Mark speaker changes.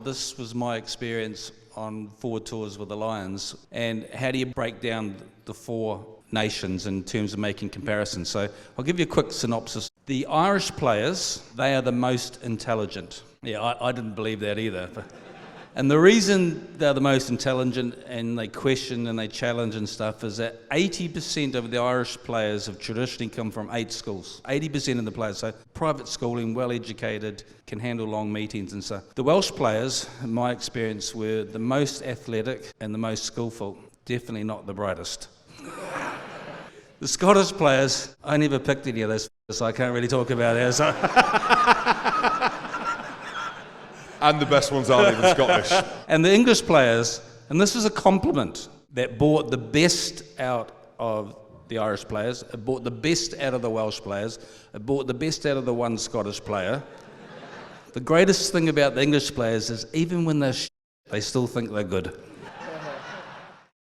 Speaker 1: This was my experience on forward tours with the Lions, and how do you break down the four nations in terms of making comparisons? So I'll give you a quick synopsis. The Irish players, they are the most intelligent. Yeah, I didn't believe that either. And the reason they're the most intelligent and they question and they challenge and stuff is that 80% of the Irish players have traditionally come from 8 schools. 80% of the players, so private schooling, well educated, can handle long meetings and stuff. The Welsh players, in my experience, were the most athletic and the most skillful, definitely not the brightest. The Scottish players, I never picked any of those, so I can't really talk about that. So.
Speaker 2: And the best ones aren't even Scottish.
Speaker 1: And the English players, and this is a compliment, that brought the best out of the Irish players, it brought the best out of the Welsh players, it brought the best out of the one Scottish player. The greatest thing about the English players is even when they're they still think they're good.